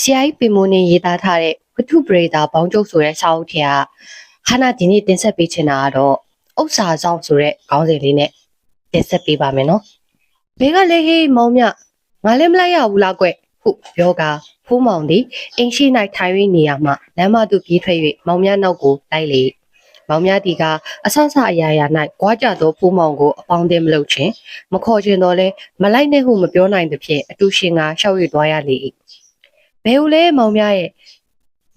ဆရာကြီးပင်မိုးနေရေးသားထားတဲ့ဝတ္ထုပရိဒါဘောင်းကျုပ်ဆိုတဲ့စာအုပ်ထဲကဟာနာဒီနေ့တင်ဆက်ပေးချင်တာကတော့ဥစ္စာဆောင်ဆိုတဲ့ခေါင်းစဉ်လေးနဲ့တင်ဆက်ပေးပါမယ်နော်။ဘဲကလည်းဟေးမောင်မြငါလည်းမလိုက်ရဘူးလားကွ။ဟုတ်ပြောကဖိုးမောင်သည်အင်းရှိ၌ထိုင်၍နေရမှလမ်းမသို့ပြေးထွက်၍မောင်မြနောက်ကိုလိုက်လေ။မောင်မြဒီကအဆဆအရာရာ၌ကြွားကြသောဖိုးမောင်ကိုအပေါင်းတင်မလုပ်ခြင်းမခေါ်ခြင်းတော့လဲမလိုက်နဲ့ဟုမပြောနိုင်သဖြင့်အတူရှင်ကရှောက်၍သွားရလေ၏ဘယ်လိုလဲမောင်မြရဲ့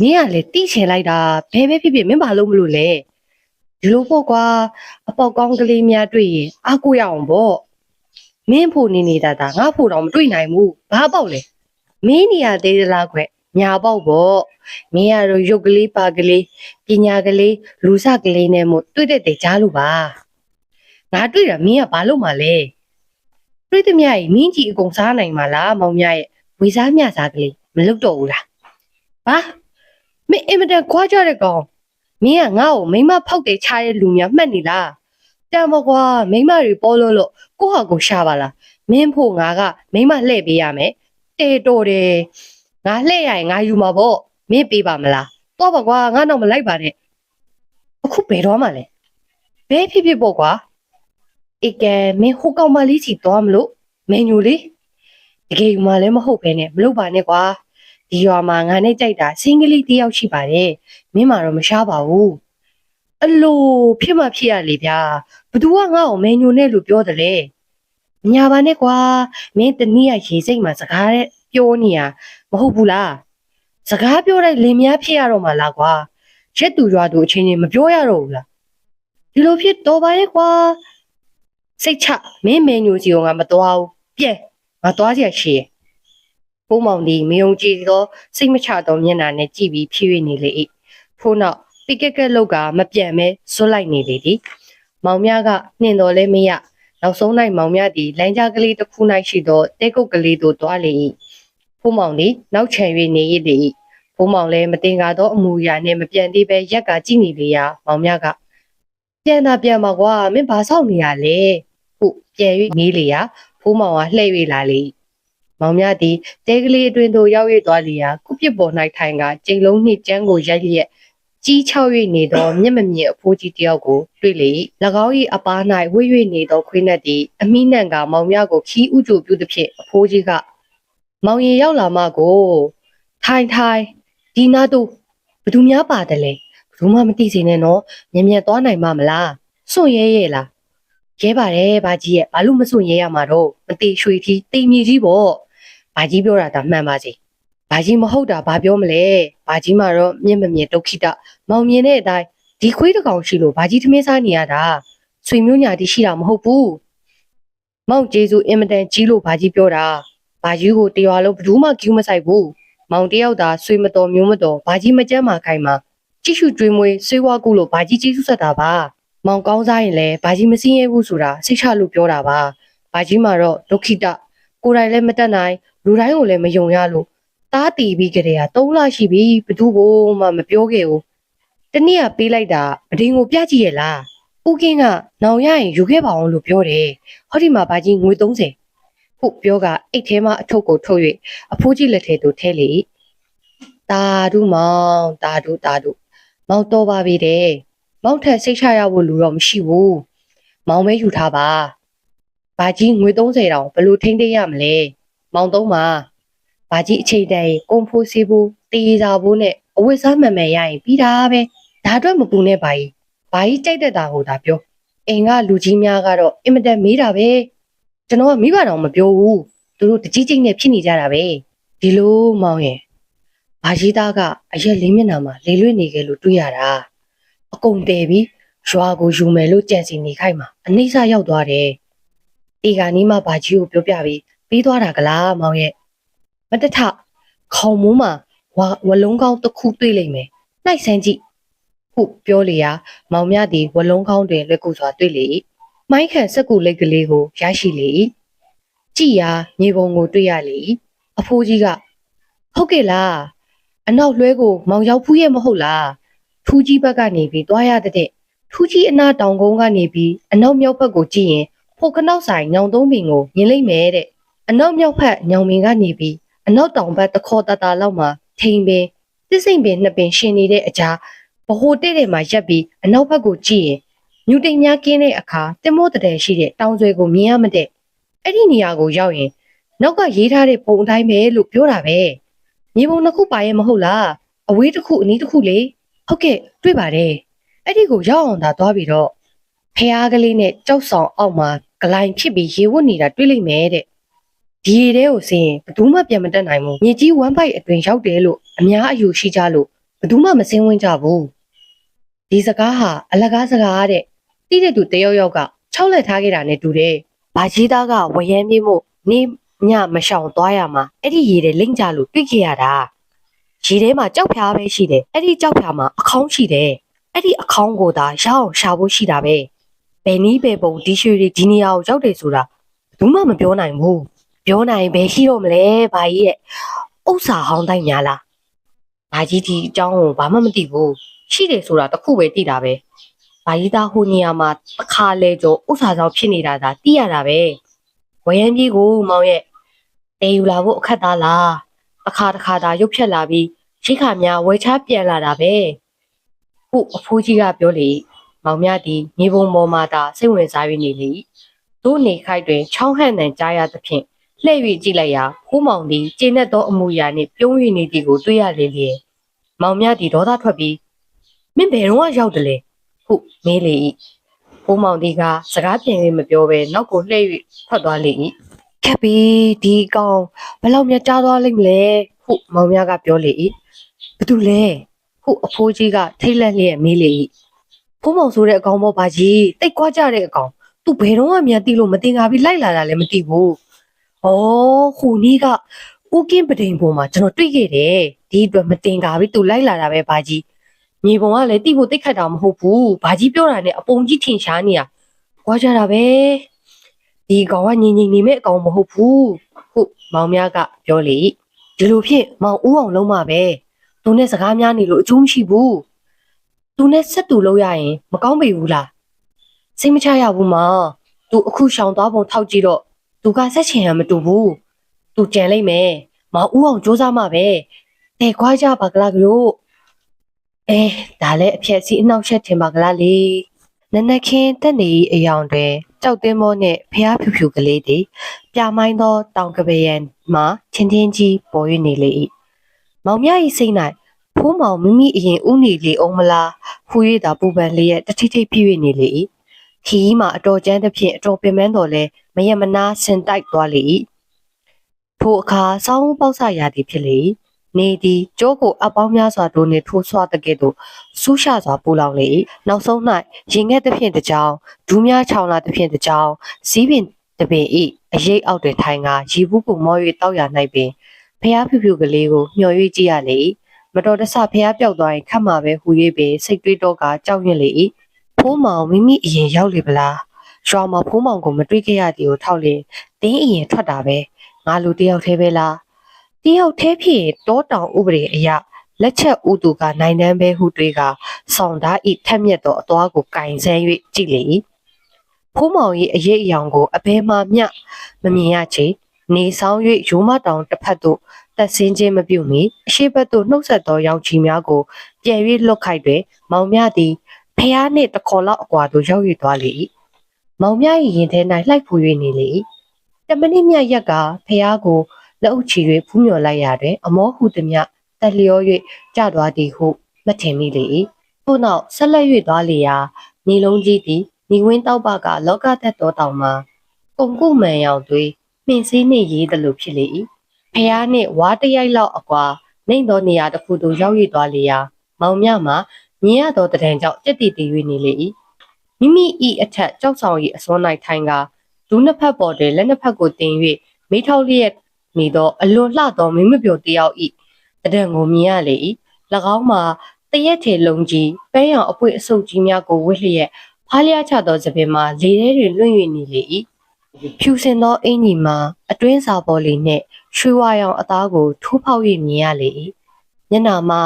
မင်းကလေတိချင်လိုက်တာဘယ်ပဲဖြစ်ဖြစ်မင်းဘာလို့မလို့လဲဒီလိုပေါ့ကွာအပေါက်ကောင်းကလေးများတွေ့ရင်အားကိုရအောင်ပေါ့မင်းဖို့နေနေတာငါဖို့တော့မတွေ့နိုင်ဘူးဘာပေါက်လဲမင်းနေရသေးသလားကွညာပေါက်ပေါ့မင်းကတော့ရုပ်ကလေးပါကလေးပညာကလေးလူစကလေးနဲ့မို့တွေ့တဲ့ကြားလို့ပါငါတွေ့တာမင်းကဘာလို့မှလဲတွေ့တဲ့မြကြီးမင်းကြီးအကုန်စားနိုင်မှာလားမောင်မြရဲ့ဝေစားမြစားကလေးမလုပ်တော့ဘူးလားဘာမင်းအင်မတန်ခွာကြတဲ့ကောင်မင်းကငါ့ကိုမိမဖောက်တယ်ချတဲ့လူများမှတ်နေလားတန်မကွာမိမတွေပေါ်လို့ကိုဟာကိုရှာပါလားမင်းဖို့ငါကမိမလှည့်ပေးရမယ်တေတော်တယ်ငါလှည့်ရရင်ငါယူမှာပေါ့မင်းပေးပါမလားတော့ပါကွာငါတော့မလိုက်ပါနဲ့အခုဘယ်တော့မှလဲဘယ်ဖြစ်ဖြစ်ပေါ့ကွာအေကဲမင်းဟိုကောင်မလေးစီသွားမလို့မင်းညိုလေးတကယ်ယူမှလည်းမဟုတ်ပဲနဲ့မလုပ်ပါနဲ့ကွာဒီရွာမှာငါနဲ့ကြိုက်တာစင်းကလေးတယောက်ရှိပါတယ်မင်းမတော့မရှားပါဘူးအလိုဖြစ်မှဖြစ်ရလေဗျာဘသူကငါ့ကိုမင်းညိုနဲ့လို့ပြောတယ်လေညာပါနဲ့ကွာမင်းတနည်းရေစိတ်မှာစကားနဲ့ပြောနေရမဟုတ်ဘူးလားစကားပြောတဲ့လင်မယားဖြစ်ရတော့မှလားကွာရက်သူရွာသူအချင်းချင်းမပြောရတော့ဘူးလားဒီလိုဖြစ်တော့ပါရဲ့ကွာစိတ်ချမင်းမင်းညိုစီကငါမတော်ဘူးပြဲငါသွားเสียရှိရဲ့ဖိုးမောင်ဒီမယုံကြည်သောစိတ်မချသောမျက်နှာနဲ့ကြည့်ပြီးဖြည့်ရနေလေ၏ထို့နောက်ပိကက်ကက်လောက်ကမပြတ်မဲဇွတ်လိုက်နေလေသည်မောင်မြကနှင်တော်လဲမရနောက်ဆုံး၌မောင်မြသည်လမ်းကြားကလေးတစ်ခု၌ရှိသောတဲကုတ်ကလေးသို့တွားလေ၏ဖိုးမောင်သည်နောက်ချန်၍နေရလေ၏ဖိုးမောင်လည်းမတင်ကားသောအမူအရာနှင့်မပြန်သေးပဲရက်ကကြည့်နေလေရာမောင်မြကပြန်တာပြန်ပါကွာမင်းဘာဆောက်နေရလဲဟုပြန်၍နေလေရာဖိုးမောင်ကလှည့်၍လာလေမောင်မြသည်တဲကလေးအတွင်သို့ရောက်၍သွားလျာခုပြစ်ပေါ်၌ထိုင်ကကျိန်လုံးနှင့်ကျန်းကိုရိုက်လျက်ကြီးချောက်၍နေသောမျက်မမြင်အဖိုးကြီးတယောက်ကိုတွေ့လေ၎င်း၏အပား၌ဝှေ့၍နေသောခွေးနက်သည်အမိနှံကမောင်မြကိုခီးဥကြိုပြုသဖြင့်အဖိုးကြီးကမောင်ရင်ရောက်လာမှကိုထိုင်ဒီနာတို့ဘသူများပါတယ်လဲဘသူမှမသိစေနဲ့နော်မြင်သွားနိုင်မှမလားစွန့်ရဲရဲ့လားရဲပါတယ်ဘာကြီးရဲ့ဘာလို့မစွန့်ရဲရမှာတော့မသိရွှေကြီးတိမ်မြေကြီးပေါ့ဘာကြီးပြောတာဒါမှန်ပါစေဘာကြီးမဟုတ်တာဘာပြောမလဲဘာကြီးမှတော့မျက်မမြင်ဒုက္ခိတမောင်မြင်တဲ့အတိုင်းဒီခွေးတစ်ကောင်ရှိလို့ဘာကြီးထမင်းစားနေရတာဆွေမျိုးညာတိရှိတာမဟုတ်ဘူးမောင်ကျေးဇူးအင်မတန်ကြီးလို့ဘာကြီးပြောတာဘာကြီးကိုတရွာလုံးဘယ်သူမှကျူးမဆိုင်ဘူးမောင်တယောက်သာဆွေမတော်မျိုးမတော်ဘာကြီးမကြမ်းမာခိုင်မှာကြည့်ရှုကြွေးမွေးဆွေးဝါးကုလို့ဘာကြီးကျေးဇူးဆက်တာပါမောင်ကောင်းစားရင်လည်းဘာကြီးမစင်းရဲဘူးဆိုတာစိတ်ချလို့ပြောတာပါဘာကြီးမှတော့ဒုက္ခိတကိုယ်တိုင်လည်းမတတ်နိုင်လူတိုင်းကိုလည်းမယုံရလို့တားတီပြီးကြတဲ့3လရှိပြီဘသူကိုမှမပြောခဲ့ဘူးတနေ့ကပေးလိုက်တာအဒင်းကိုပြကြည့်ရလားဦးကင်းကနောင်ရရင်ယူခဲ့ပါအောင်လို့ပြောတယ်ဟောဒီမှာဘာကြီးငွေ30ခုပြောကအိတ်ထဲမှာအထုပ်ကိုထုတ်၍အဖိုးကြီးလက်ထဲသို့ထဲလေတာဒုမောင်တာဒုမောင်တော်ပါပြီတဲ့မောင်ထက်စိတ်ချရဖို့လူတော့မရှိဘူးမောင်ပဲယူထားပါဘာကြီးငွေ30တောင်ဘလို့ထိမ့်သိမ်းရမလဲမောင်သုံးပါဘာကြီးအချိန်တန်ကွန်ဖိုးစီဘူးတေးစာဘူးနဲ့အဝတ်စားမှန်မှန်ရရင်ပြီးတာပဲဒါအတွက်မပူနဲ့ဘာကြီးကြိုက်တဲ့တာဟိုဒါပြောအိမ်ကလူကြီးများကတော့အင်မတန်မေးတာပဲကျွန်တော်ကမိဘတော်မပြောဘူးသူတို့တကြီးကြီးနဲ့ဖြစ်နေကြတာပဲဒီလိုမောင်ရဲ့ဘာကြီးသားကအရက်လေးမျက်နှာမှာလေလွင့်နေခဲ့လို့တွေ့ရတာအကုန်တဲပြီးရွာကိုယူမယ်လို့ကြံစီနေခိုင်းမှာအနှိမ့်စရောက်သွားတယ်အေကနီးမှဘာကြီးကိုပြောပြပြီးပြီးသွားတာကလားမောင်ရဲ့မတထခေါင်မိုးမှာဝလုံးကောင်းတစ်ခုတွေ့လိမ့်မယ်နှိုက်ဆန်းကြည့်ဟုပြောလေရာမောင်မြသည်ဝလုံးကောင်းတွင်လက်ကူစွာတွေ့လေမိုင်းခန့်စက်ကူလိတ်ကလေးကိုရရှိလေကြည်ရာမြေပုံကိုတွေ့ရလေအဖိုးကြီးကဟုတ်ကဲ့လားအနောက်လွှဲကိုမောင်ရောက်ဖူးရဲ့မဟုတ်လားထူးကြီးဘက်ကနေပြီးသွားရတဲ့ထူးကြီးအနာတောင်ကုန်းကနေပြီးအနောက်မြောက်ဘက်ကိုကြည့်ရင်ဖို့ကနောက်ဆိုင်ညောင်သုံးပင်ကိုမြင်လိမ့်မယ်တဲ့အနောက်မြောက်ဘက်ညောင်ပင်ကနေပြီး အနောက်တောင်ဘက်တစ်ခေါ်တလောက်မှာထိန်ပင်တစ်စိမ့်ပင်နှစ်ပင်ရှင်နေတဲ့အကြားဗဟိုတဲ့မှာရက်ပြီးအနောက်ဘက်ကိုကြည့်ရင်မြူတိမ်များကင်းတဲ့အခါတင်မို့တဲ့ရှိတဲ့တောင်ဆွဲကိုမြင်ရမတဲ့အဲ့ဒီနေရာကိုရောက်ရင်နောက်ကရေးထားတဲ့ပုံအတိုင်းပဲလို့ပြောတာပဲမြေပုံတစ်ခုပါရဲ့မဟုတ်လားအဝေးတစ်ခုအနီးတစ်ခုလေဟုတ်ကဲ့တွေ့ပါတယ်အဲ့ဒီကိုရောက်အောင်သာသွားပြီးတော့ဖះကလေးနဲ့ကြောက်ဆောင်အောက်မှာဂလိုင်းဖြစ်ပြီးရေဝတ်နေတာတွေ့လိမ့်မယ်တဲ့ဒီရေထဲကိုဆင်းရင်ဘယ်သူမှပြန်မတက်နိုင်ဘူးမြေကြီးဝမ်းပိုက်အတွင်ရောက်တယ်လို့အများအယူရှိကြလို့ဘယ်သူမှမစင်းဝင်ကြဘူးဒီစကားဟာအလကားစကားတဲ့တိတဲ့သူတယောက်ယောက်က6လက်ထားခဲ့တာနဲ့တူတယ်။ဘာကြီးသားကဝရမ်းပြေးမှုနေညမရှောင်သွားရမှာအဲ့ဒီရေထဲလိမ့်ကြလို့တွေ့ခဲ့ရတာ။ရေထဲမှာကြောက်ဖြားပဲရှိတယ်။အဲ့ဒီကြောက်ဖြားမှာအခေါင်းရှိတယ်။အဲ့ဒီအခေါင်းကိုသာရအောင်ရှာဖို့ရှိတာပဲ။ဘယ်နည်းပဲပုံဒီရွှေတွေဒီနေရာကိုရောက်တယ်ဆိုတာဘယ်သူမှမပြောနိုင်ဘူး။ပြောနိုင်ဘယ်ရှိတော့မလဲဘာကြီးရဲ့ဥစ္စာဟောင်းတိုင်းများလား။ဘာကြီးဒီအကြောင်းကိုဘာမှမသိဘူး။ရှိတယ်ဆိုတာတခုပဲသိတာပဲ။ဘာကြီးသားဟိုနေရာမှာတစ်ခါလဲကြောဥစ္စာဆောင်ဖြစ်နေတာသာသိရတာပဲဝရမ်းကြီးကိုမောင်ရဲ့တေယူလာဖို့အခက်သားလားတစ်ခါသာရုပ်ဖြတ်လာပြီးရှိခါများဝဲချပြန်လာတာပဲဟုတ်အဖိုးကြီးကပြောလေမောင်မြဒီမြေပုံပေါ်မှာသာစိတ်ဝင်စားပြီးနေလေတို့နေခိုက်တွင်ချောင်းဟန့်တန်ကြားရသဖြင့်လှည့်၍ကြည့်လိုက်ရာဖိုးမောင်သည်ကျဉ်တ်သောအမူအရာနှင့်ပြုံး၍နေသည်ကိုတွေ့ရလေလေမောင်မြသည်ဒေါသထွက်ပြီးမင်းဘယ်တော့ရောက်တယ်လဲဟုတ်မေးလေ၏ဖိုးမောင်ဒီကစကားပြန်၍မပြောဘဲနောက်ကိုလှည့်၍ထွက်သွားလေ၏ခက်ပြီဒီကောင်ဘယ်လောက်များကြားသွားလိမ့်မလဲဟုတ်မောင်မြကပြောလေ၏ဘာတူလဲဟုတ်အဖိုးကြီးကထိတ်လန့်လျက်မေးလေ၏ဖိုးမောင်ဆိုတဲ့အကောင်ပေါ့ဗာကြီးတိတ်ကွာကြတဲ့အကောင်သူဘယ်တော့မှမြန်တီးလို့မတင်ကားပြီးလိုက်လာတာလည်းမသိဘူးဩဟိုနေ့ကဦးကင်းပဒိန်ပေါ်မှာကျွန်တော်တွေ့ခဲ့တယ်ဒီအတွက်မတင်ကားပြီးသူလိုက်လာတာပဲဗာကြီးမြေပုံကလည်းတိဖို့တိတ်ခတ်တာမဟုတ်ဘူးဘာကြီးပြောတာနဲ့အပုံကြီးထင်ရှားနေတာကွာကြတာပဲဒီကောင်ကငြိမ်နေမဲ့အကောင်မဟုတ်ဘူးဟုတ်မောင်များကပြောလေဒီလိုဖြစ်မောင်ဦးအောင်လုံးမှာပဲသူနဲ့စကားများနေလို့အကျိုးမရှိဘူးသူနဲ့ဆက်တူလို့ရရင်မကောင်းပေဘူးလားစိတ်မချရဘူးမောင်သူအခုရှောင်သွားပုံထောက်ကြည့်တော့သူကဆက်ချင်ရမတူဘူးသူကြံလိုက်မယ်မောင်ဦးအောင်စူးစမ်းမှာပဲတဲ့ခွာကြပါကလားကလို့ဒါလည်းအဖြက်စီအနှောက်ယှက်ထင်ပါကလားလေနနခင်းတက်နေအယောင်တွင်ကြောက်တင်းမောနဲ့ဖျားဖြူဖြူကလေးသည်ပြမိုင်းသောတောင်ကပယံမှချင်းချင်းကြီးပေါ်၍နေလေ၏မောင်မြ၏စိတ်၌ဖိုးမောင်မိမိအရင်ဦးနေလေအောင်မလားဖူ၍သာပူပန်လျက်တထိထိပြည့်၍နေလေ၏ခီးမှအတော်ကျန်းသဖြင့်အတော်ပင်ပန်းတော်လဲမယမနာဆင်တိုက်သွားလေ၏ထိုအခါစောင်းပေါက်ဆရာသည်ဖြစ်လေ၏နေသည်ကျိုးကိုအပေါင်းများစွာတို့နှင့်ထိုးဆွတဲ့ကဲ့သို့ဆူးရှစွာပူလောင်လေ၏နောက်ဆုံး၌ရင်ငဲ့သဖြင့်တကြောင်ဒူးများချောင်လာသဖြင့်တကြောင်စီးပင်တပင်၏အရိပ်အောက်တွင်ထိုင်ကရေဘူးကိုမော၍တောက်ရ၌ပင်ဖျားဖြူဖြူကလေးကိုမျှော်၍ကြည့်ရလေ၏မတော်တဆဖျားပြောက်သွားရင်ခတ်မှာပဲဟူ၍ပင်စိတ်တွေးတော့ကကြောက်ရွံ့လေ၏ဖိုးမောင်မိမိအရင်ရောက်လေပလားရွာမှာဖိုးမောင်ကိုမတွေ့ခဲ့ရသည်ကိုထောက်လင်တင်းအရင်ထွက်တာပဲငါလူတယောက်သေးပဲလားတယောက်သေးဖြစ်တောတောင်ဥပဒေအရလက်ချက်ဥသူကနိုင်တန်းပဲဟုတွေးကဆောင်သားဤထက်မြက်သောအသွားကိုကင်ဆန်း၍ကြည့်လေ၏ဖိုးမောင်၏အရေးအယောင်ကိုအဘဲမှမျှမမြင်ရချေနေဆောင်၍ရိုးမတောင်တစ်ဖက်သို့တက်ဆင်းခြင်းမပြုမီအရှိဘက်သို့နှုတ်ဆက်သောရောင်ချီများကိုပြန်၍လွတ်ခိုက်တွင်မောင်မြသည်ဖျားနှင့်တခေါ်လောက်အကွာသို့ရောက်၍သွားလေ၏မောင်မြ၏ရင်ထဲ၌လှိုက်ဖူ၍နေလေ၏တမနစ်မြတ်ရက်ကဖျားကိုလက်အုပ်ချီ၍ဖူးမြော်လိုက်ရတွင်အမောဟုသည်မြတက်လျော၍ကျသွားသည်ဟုမထင်မိလေ၏ထို့နောက်ဆက်လက်၍သွားလေရာနေလုံးကြီးသည်ညီဝင်းတောက်ပကလောကသက်တော်တောင်မှာကုံကုမှန်ရောင်သွေးနှင်းစည်းနှင့်ရေးသည်လိုဖြစ်လေ၏ဖျားနှင့်ဝါတရိုက်လောက်အကွာနှိမ့်သောနေရာတစ်ခုသို့ရောက်၍သွားလေရာမောင်မြမှာမြင်ရသောတံကြောင့်ကြက်တီတီ၍နေလေ၏မိမိ၏အထက်ကြောက်ဆောင်၏အစွန်း၌ထိုင်ကဒူးနှစ်ဖက်ပေါ်တွင်လက်နှစ်ဖက်ကိုတင်၍မိထောက်လျက်နေသောအလွန်လှသောမင်းမပြိုတယောက်၏တံကိုမြင်ရလေ၏၎င်းမှာတရက်ထေလုံးကြီးပဲရောင်အပွေအဆုပ်ကြီးများကိုဝှက်လျက်ဖားလျားချသောသပင်မှာလေထဲတွင်လွင့်၍နေလေ၏ဖြူစင်သောအင်ကြီးမှာအတွင်းစာပေါ်လီနှင့်ရွှေဝါရောင်အသားကိုထိုးဖောက်၍မြင်ရလေ၏မျက်နှာမှာ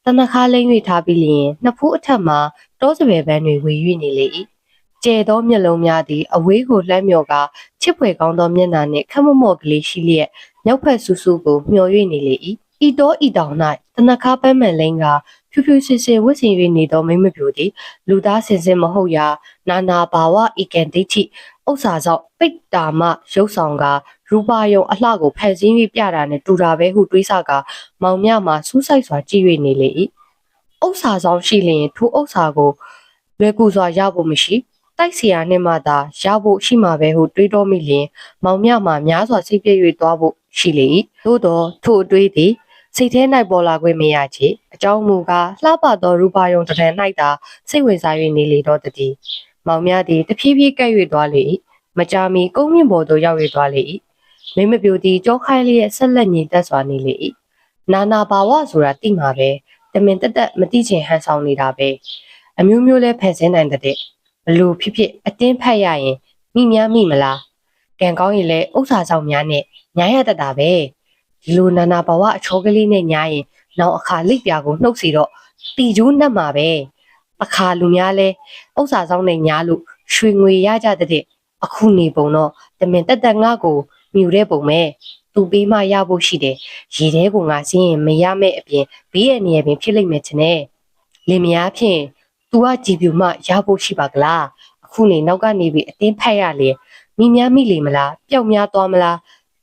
တနခါလိမ့်၍ထားပြီးလျင်နှစ်ဖူးအထက်မှာတောစပယ်ပန်းတွေဝေ၍နေလေ၏ကျဲသောမျက်လုံးများသည်အဝေးကိုလှမ်းမြော်ကချစ်ဖွယ်ကောင်းသောမျက်နှာနှင့်ခက်မမော့ကလေးရှိလျက် မြောက်ဖက်ဆူဆူကိုမျော်၍နေလေ၏ဤတော့ဤတောင်၌တနခါပန်းမှန်လိန်ကဖြူဖြူစစ်စစ်ဝတ်ဆင်၍နေသောမိမပြိုသည်လူသားစင်စစ်မဟုတ်ရာနာနာဘာဝဤကံဒိဋ္ဌိဥစ္စာကြောင့်ပိတ်တာမရုပ်ဆောင်ကရူပါယုံအလှကိုဖန်ဆင်း၍ပြတာနဲ့တူတာပဲဟုတွေးဆကမောင်မြမှစူးစိုက်စွာကြည့်၍နေလေ၏ဥစ္စာဆောင်ရှိလျင်ထိုဥစ္စာကိုလွယ်ကူစွာရဖို့မရှိတိုက်စီယာနှင့်မှသာရဖို့ရှိမှာပဲဟုတွေးတော်မိလျင်မောင်မြမှများစွာစိတ်ပြည့်၍သွားဖို့ရှိလေ၏သို့သောထိုအတွေးသည်စိတ်ထဲ၌ပေါ်လာခွင့်မရချေအကြောင်းမူကားလှပသောရူပါယုံတရံ၌သာစိတ်ဝင်စား၍နေလေတော့တည်းမောင်မြသည်တဖြည်းဖြည်းကပ်၍သွားလေ၏မကြာမီကုန်းမြင့်ပေါ်သို့ရောက်၍သွားလေ၏မိမပြိုသည်ကြောခိုင်းလျက်ဆက်လက်ညီတက်စွာနေလေ၏နာနာဘာဝဆိုတာသိမှာပဲတမင်တက်တက်မသိချင်ဟန်ဆောင်နေတာပဲအမျိုးမျိုးလဲဖန်ဆင်းနိုင်တဲ့ဘလို့ဖြစ်ဖြစ်အတင်းဖက်ရရင်မိများမိမလားကံကောင်းရင်လဲဥစ္စာဆောင်များနဲ့ညားရတတ်တာပဲဒီလိုနာနာဘာဝအချောကလေးနဲ့ညားရင်နောက်အခါလိပ်ပြာကိုနှုတ်စီတော့တီကျိုးနှက်မှာပဲအခါလူများလဲဥစ္စာဆောင်နဲ့ညားလို့ရွှေငွေရကြတဲ့အခုနေပုံတော့တမင်တက်တက်ငါ့ကိုမြူတဲ့ပုံပဲသူပေးမှရဖို့ရှိတယ်ရေထဲကငါစင်းရင်မရမဲ့အပြင်ဘေးရဲ့နေရာပင်ဖြစ်လိမ့်မယ်ချင်တယ်လင်မယားဖြင့်သူကကြည်ပြူမှရဖို့ရှိပါကလားအခုနေနောက်ကနေပြီးအတင်းဖက်ရလေမိများမိလေမလားပျောက်များသွားမလား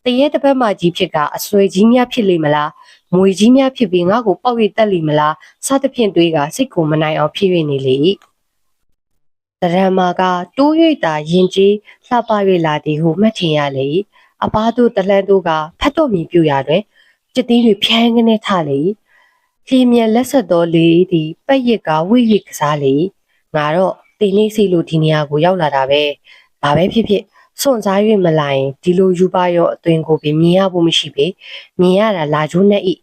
တရေတစ်ပတ်မှကြီးဖြစ်ကအဆွေကြီးများဖြစ်လိမ့်မလားမွေကြီးများဖြစ်ပြီးငါ့ကိုပေါက်ရတက်လိမ့်မလားစသဖြင့်တွေးကစိတ်ကိုမနိုင်အောင်ဖြစ်၍နေလေ၏တရံမာကတိုး၍သာရင်ကြီးလှပ၍လာသည်ဟုမှတ်ထင်ရလေ၏အပားတို့တလှမ်းတို့ကဖတ်တော်မီပြူရာတွင်ကျက်သေးတွေဖြန်းကနေထလေ၏လျင်မြန်လက်ဆက်သောလေသည်ပက်ရစ်ကဝိဝိကစားလေငါတော့တင်းနေစီလိုဒီနေရာကိုရောက်လာတာပဲဘာပဲဖြစ်ဖြစ်စွန့်စား၍မလာရင်ဒီလိုယူပါရောအသွင်ကိုပင်မြင်ရဖို့မရှိပေမြင်ရတာလာကျိုးနဲ့ဤ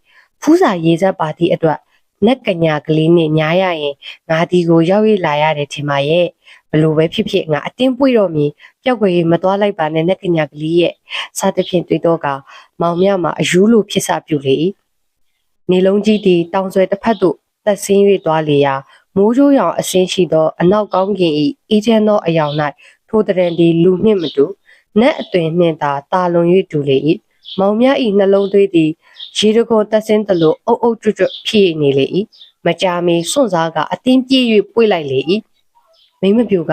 ဖူးစာရေးဆက်ပါသည့်အတွက်နက်ကညာကလေးနဲ့ညားရရင်ငါဒီကိုရောက်ရလာရတယ်ထင်ပါရဲ့ဘလို့ပဲဖြစ်ဖြစ်ငါအတင်းပွေတော့မီပျောက်ွယ်မသွားလိုက်ပါနဲ့နက်ကညာကလေးရဲ့စသဖြင့်တွေးတော့ကမောင်မြမှာအယူလိုဖြစ်စပြုလေနေလုံးကြီးသည်တောင်ဆွဲတစ်ဖက်သို့တက်ဆင်း၍သွားလေရာမိုးကြိုးရောင်အစင်းရှိသောအနောက်ကောင်းကင်၏အေးချမ်းသောအယောင်၌ထိုတရံသည်လူနှင့်မတူနက်အသွင်နှင့်သာတာလွန်၍တူလေ၏မောင်မြ၏နှလုံးသွေးသည်ရေတကောတက်ဆင်းသလိုအုပ်အုပ်ကျွတ်ကျွတ်ဖြစ်နေလေ၏မကြာမီစွန့်စားကအတင်းပြေး၍ပွေ့လိုက်လေ၏မိမပြူက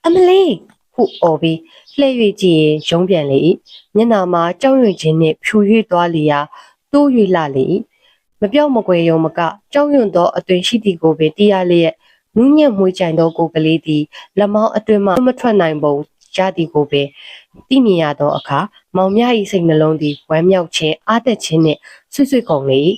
အမလေးဟုအော်ပြီးလှည့်၍ကြည့်ရင်ရုံးပြန်လေ၏မျက်နှာမှာကြောက်ရွံ့ခြင်းနှင့်ဖြူ၍သွားလျာတိုး၍လှလေ၏မပြောက်မကွယ်ယုံမကကြောက်ရွံ့သောအသွင်ရှိသည်ကိုပင်တရားလျက်နူးညံ့မွေးကြိုင်သောကိုကလေးသည်လက်မောင်းအတွင်မှမထွက်နိုင်ပုံရသည်ကိုပင်သိမြင်ရသောအခါမောင်မြ၏စိတ်နှလုံးသည်ဝမ်းမြောက်ခြင်းအားတက်ခြင်းနှင့်ဆွေ့ဆွေ့ကုန်လေ၏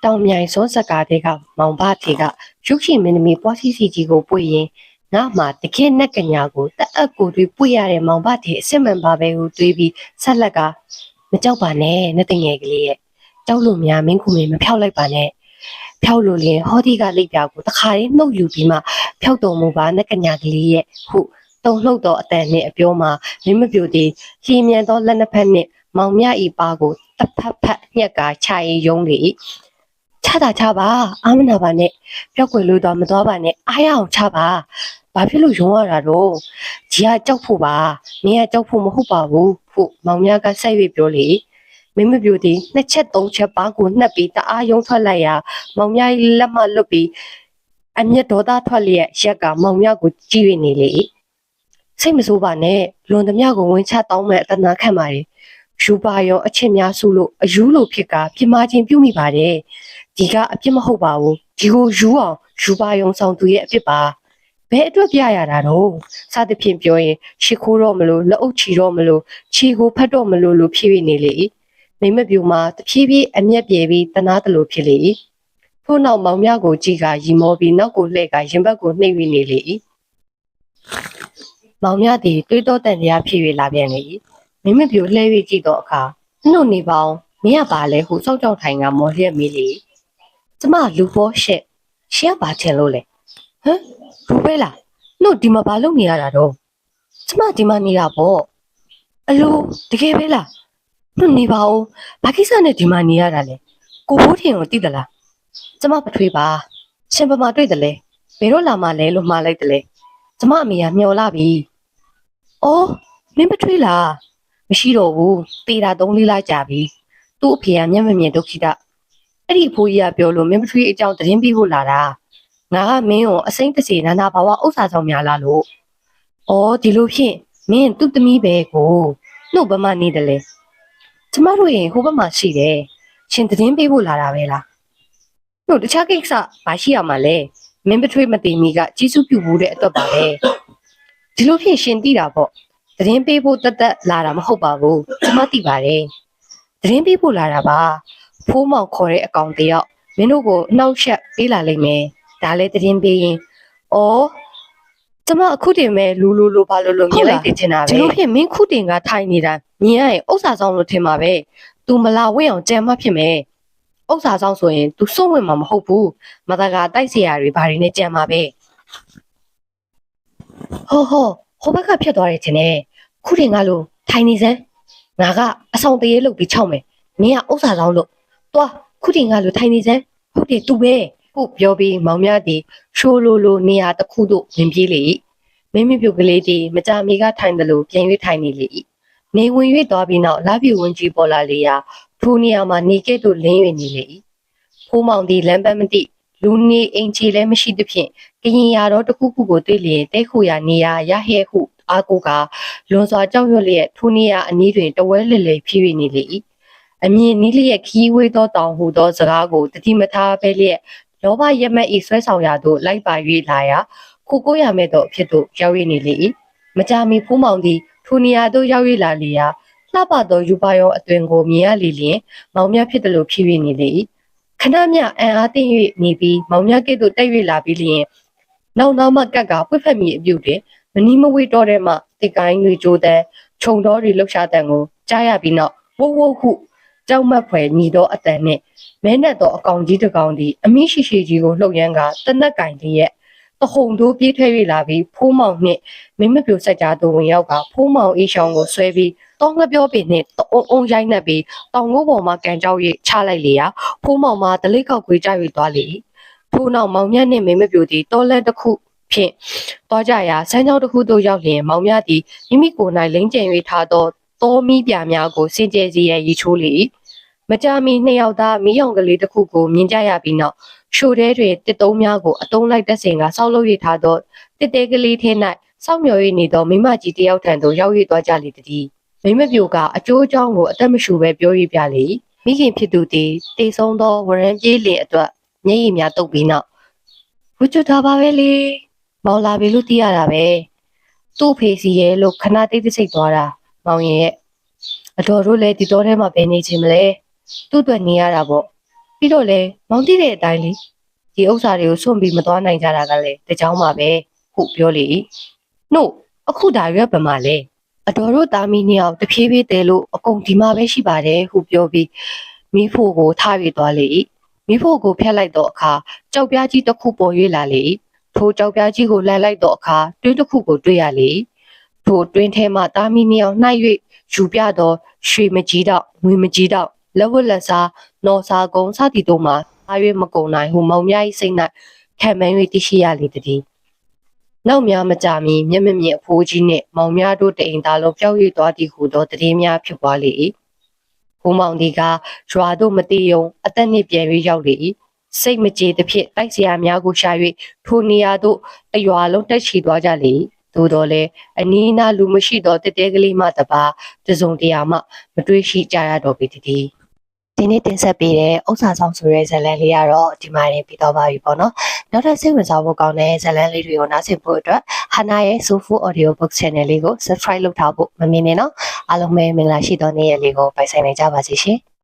တောင်မြိုင်စောစကားတွေကမောင်ဘထေကရုပ်ရှင်မင်းသမီးပွားစီစီကြီးကိုပွေရင်ငါမှတကယ်နက်ကညာကိုတအပ်ကိုတွေပွေရတဲ့မောင်ဘထေအစစ်မှန်ပါပဲဟုတွေးပြီးဆက်လက်ကမကြောက်ပါနဲ့နဲ့တငယ်ကလေးရဲ့ကြောက်လို့များမင်းကူမင်းမဖြောက်လိုက်ပါနဲ့ဖြောက်လို့လင်ဟောဒီကလိပ်ပြာကိုတခါလေးနှုတ်ယူပြီးမှဖြောက်တော်မူပါနက်ကညာကလေးရဲ့ဟုတုံလှုပ်သောအတန်နှင့်အပြောမှာမင်းမပြိုသည်လျင်မြန်သောလက်နှစ်ဖက်နှင့်မောင်မြ၏ပါကိုတစ်ဖက်ဖက်ညက်ကခြာရီယုံလေ၏ချတာချပါအာမနာပါနဲ့ပျောက်ွယ်လို့တော့မသွားပါနဲ့အားရအောင်ချပါဘာဖြစ်လို့ယုံရတာတော့ကြီးကကြောက်ဖို့ပါမင်းကကြောက်ဖို့မဟုတ်ပါဘူးဟုမောင်မြကဆက်၍ပြောလေမင်းမပြိုသည်နှစ်ချက်သုံးချက်ပါကိုနှက်ပြီးတအားယုံထွက်လိုက်ရာမောင်မြ၏လက်မှလွတ်ပြီးအမျက်ဒေါသထွက်လျက်ရက်ကမောင်မြကိုကြည့်၍နေလေစိတ်မဆိုးပါနဲ့လွန်သမျှကိုဝင်ချတောင်းမဲ့အတနာခံပါလေယူပါရောအချက်များစုလို့အယူလို့ဖြစ်ကပြမချင်းပြုမိပါတယ်ဒီကအပြစ်မဟုတ်ပါဘူးဒီကိုယူအောင်ယူပါယုံဆောင်သူရဲ့အပြစ်ပါဘယ်အတွက်ပြရတာတော့စသဖြင့်ပြောရင်ရှ िख ိုးတော့မလို့လက်အုပ်ချီတော့မလို့ခြေကိုဖတ်တော့မလို့လို့ဖြစ်နေလေမိမပြူမှာတဖြည်းဖြည်းအမျက်ပြေပြီးတနာတလို့ဖြစ်လေထို့နောက်မောင်မြကိုကြည့်ကရီမောပြီးနောက်ကိုလှည့်ကရင်ဘတ်ကိုနှိပ်ပြီးနေလေမောင်မြသည်တွေးတောတန်တရားဖြစ်၍လာပြန်လေမိမပြူလှည့်၍ကြည့်တော့အခါနှုတ်နေပေါင်းမင်းကပါလဲဟုစောက်ကြောက်ထိုင်ကမော်လျက်မေးလေကျမလူပေါ်ရှက်ရှက်ပါချင်လို့လေဟမ်လူပဲလားနှုတ်ဒီမှာဘာလုပ်နေရတာတော့ကျမဒီမှာနေတာပေါ့အလိုတကယ်ပဲလားနှုတ်နေပါဦးဘာကိစ္စနဲ့ဒီမှာနေရတာလဲကိုဘိုးထင်ကိုသိသလားကျမပထွေးပါရှင်ပမာတွေ့တယ်လေဘယ်တော့လာမှလဲလို့မှားလိုက်တယ်လေကျမအမေကမျောလာပြီအော်မင်းပထွေးလား မရှိတော့ဘူးတေတာ3-4လကြာပြီသူ့အဖေကမျက်မမြင်ဒုက္ခိတအဲ့ဒီအဖိုးကြီးကပြောလို့မင်းမထွေးအကြောင်းသတင်းပေးဖို့လာတာငါကမင်းကိုအစိမ့်တစီနာနာဘာဝဥစ္စာဆောင်များလားလို့ဩဒီလိုဖြင့်မင်းသူ့သမီးပဲကိုနှုတ်ဘမနေတယ်လေကျမတို့ရင်ဟိုဘက်မှာရှိတယ်ရှင်သတင်းပေးဖို့လာတာပဲလားတို့တခြားကိစ္စမရှိရမှာလဲမင်းမထွေးမသိမီကကြီးစုပြုဘူးတဲ့အတွက်ပါပဲဒီလိုဖြင့်ရှင်သိတာပေါ့သတင်းပေးဖို့တက်တက်လာတာမဟုတ်ပါဘူးကျမသိပါတယ်သတင်းပေးဖို့လာတာပါဖိုးမောင်ခေါ်တဲ့အကောင်တယောက်မင်းတို့ကိုနှောက်ယှက်ပေးလာလိမ့်မယ်ဒါလည်းသတင်းပေးရင်ဩကျမအခုတင်မဲ့လူဘာလို့မြင်လိုက်တင်ချင်တာပဲဒီလိုဖြင့်မင်းခုတင်ကထိုင်နေတာမြင်ရရင်ဥစ္စာဆောင်လို့ထင်ပါပဲ तू မလာဝင့်အောင်ကြံမှဖြစ်မယ်ဥစ္စာဆောင်ဆိုရင် तू စွန့်ဝင်မှာမဟုတ်ဘူးမတကာတိုက်เสียရတွေဘာတွေနဲ့ကြံမှာပဲဟိုဘက်ကဖြတ်သွားတယ်ထင်တယ်ခုတင်ကလို့ထိုင်နေစမ်းငါကအဆောင်တရေလုတ်ပြီးခြောက်မယ်မင်းကဥစ္စာဆောင်လို့တွားခုတင်ကလို့ထိုင်နေစမ်းဟုတ်တယ် तू ပဲခုပြောပြီးမောင်မြတီရှိုးလိုနေရာတစ်ခုတို့ဝင်ပြေးလေမင်းမပြုတ်ကလေးတီမကြမီကထိုင်တယ်လို့ပြန်၍ထိုင်နေလေနေဝင်၍သွားပြီးနောက်လာပြဝင်ကြီးပေါ်လာလေရာထိုနေရာမှာနေကဲ့သို့လင်း၍နေလေဖိုးမောင်တီလမ်းပန်းမသိလူနေအိမ်ချီလည်းမရှိသဖြင့်ကရင်ရတော့တခုခုကိုတွေ့လျင်တဲခုရနေရရဟဲ့ဟုအာကိုကလွန်စွာကြောက်ရွံ့လျက်ထိုနေရအနီးတွင်တဝဲလေလေဖြည့်၍နေလေအမြင်နီးလျက်ခီးဝေးသောတောင်ဟူသောစကားကိုတတိမထားပဲလျက်လောဘရက်မက်ဤဆွဲဆောင်ရာသို့လိုက်ပါ၍လာရာခုကိုရမဲ့သောအဖြစ်သို့ရောက်၍နေလေမကြမီဖိုးမောင်သည်ထိုနေရာသို့ရောက်၍လာလေရာလှပသောယူပါရောအသွင်ကိုမြင်ရလေလျင်မောင်မြဖြစ်တယ်လို့ဖြည့်၍နေလေခဏမြအံအားသိမ့်၍နေပြီးမောင်မြကဲ့သို့တက်၍လာပြီးလျင်နောက်မှကပ်ကပွက်ဖက်မိအပြုတ်တယ်မနီးမဝေးတော့တဲ့မှတိကိုင်းတွေကြိုးတဲ့ခြုံတော်တွေလှုပ်ရှားတဲ့ကိုကြားရပြီးနောက်ဝုတ်ဟုကြောက်မက်ဖွယ်ညီသောအတန်နှင့်မဲနဲ့သောအကောင်ကြီးတစ်ကောင်သည်အမိရှိရှိကြီးကိုလှုပ်ရမ်းကတနက်ကင်လျက်တဟုန်တို့ပြေးထွက်၍လာပြီးဖိုးမောင်နှင့်မင်းမပြိုဆက်ကြားသို့ဝင်ရောက်ကဖိုးမောင်အေးရှောင်းကိုဆွဲပြီးတောင်းငပြောပင်နှင့်တအုံရိုက်နှက်ပြီးတောင်ငိုးပေါ်မှကန်ကြောက်၍ချလိုက်လေရာဖိုးမောင်မှဒလိကောက်ခွေကြ၍သွားလေထို့နောက်မောင်မြတ်နှင့်မင်းမပြိုသည်တောလန့်တစ်ခုဖြင့်သွားကြရာစမ်းကြောင်းတစ်ခုသို့ရောက်လျင်မောင်မြတ်သည်မိမိကိုယ်၌လိမ့်ကျင်၍ထားသောတောမီးပြများကိုစင်ကြယ်စီရန်ရီချိုးလေမကြမီနှစ်ယောက်သားမီးရောင်ကလေးတစ်ခုကိုမြင်ကြရပြီးနောက်ရှိုတဲတွင်တစ်တုံးများကိုအတုံးလိုက်တက်စင်ကဆောက်လုပ်ရထားသောတစ်တဲကလေးထဲ၌စောင့်မျှော်၍နေသောမိမကြီးတယောက်ထံသို့ရောက်၍သွားကြလေသည်မိမပြိုကအကျိုးအကြောင်းကိုအသက်မရှူပဲပြော၍ပြလေမိခင်ဖြစ်သူသည်တေဆုံးသောဝရံပြေးလင်အတွက်မျက်ရည်များတုပ်ပြီးနောက်ဝှချတာပါပဲလေမောင်လာပြီလို့သိရတာပဲသူ့ဖေစီရဲ့လို့ခဏတိတ်တိတ်စိတ်သွားတာမောင်ရဲ့အတော်တို့လည်းဒီတော့ထဲမှာပဲနေခြင်းမလဲသူ့အတွက်နေရတာပေါ့ပြီးတော့လေမောင်သိတဲ့အတိုင်းလေဒီဥစ္စာတွေကိုစွန့်ပြီးမသွားနိုင်ကြတာကလည်းတကြောင်ပါပဲဟုပြောလေနှုတ်အခုဒါရွက်ပမာလဲအတော်တို့သားမီးနှစ်ယောက်တဖြည်းဖြည်းတဲလို့အကုန်ဒီမှာပဲရှိပါတယ်ဟုပြောပြီးမိဖို့ကိုထားပြီးသွားလေမိဖို့ကိုဖျက်လိုက်တော့အခါကြောက်ပြားကြီးတစ်ခုပေါ်၍လာလေထိုကြောက်ပြားကြီးကိုလှန်လိုက်တော့အခါတွင်းတစ်ခုကိုတွေ့ရလေထိုတွင်းထဲမှာသားမီးနှစ်ယောက်နှိုက်၍ယူပြတော့ရွှေမကြီးတော့ငွေမကြီးတော့လက်ဝတ်လက်စားနော်စားကုန်းစသည်တို့မှာအား၍မကုန်နိုင်ဟုမောင်မြ၏စိတ်၌ခံမှန်း၍သိရှိရလေသည်နောက်များမကြမီမျက်မမြင်အဖိုးကြီးနှင့်မောင်များတို့တအိမ်သားလုံးပျောက်၍သွားသည်ဟုသောတည်င်းများဖြစ်ပွားလေဘုံမောင်ဒီကရွာတို့မတိယုံအသက်နှင့်ပြန်၍ရောက်လေစိတ်မကြေသဖြင့်တိုက်စရာများကိုရှာ၍ထိုနေရာသို့တရွာလုံးတက်ချီသွားကြလေသို့တော်လည်းအနီးအနားလူမရှိသောတဲတဲကလေးမှတပါတစုံတရာမှမတွေ့ရှိကြရတော့ပေသည်ဒီနေ့တင်ဆက်ပေးတဲ့ဥစ္စာဆောင်ဆိုတဲ့ဇာတ်လမ်းလေးကတော့ဒီမှာနေပြီးတော့ပါပြီပေါ့နော်နောက်ထပ်စိတ်ဝင်စားဖို့ကောင်းတဲ့ဇာတ်လမ်းလေးတွေကိုနားဆင်ဖို့အတွက်ဟာနာရဲ့ Sofu Audio Book Channel လေးကို Subscribe လုပ်ထားဖို့မမြင်နဲ့နော်အားလုံးပဲမင်္ဂလာရှိသောနေ့ရက်လေးကိုပိုင်ဆိုင်နိုင်ကြပါစေရှင်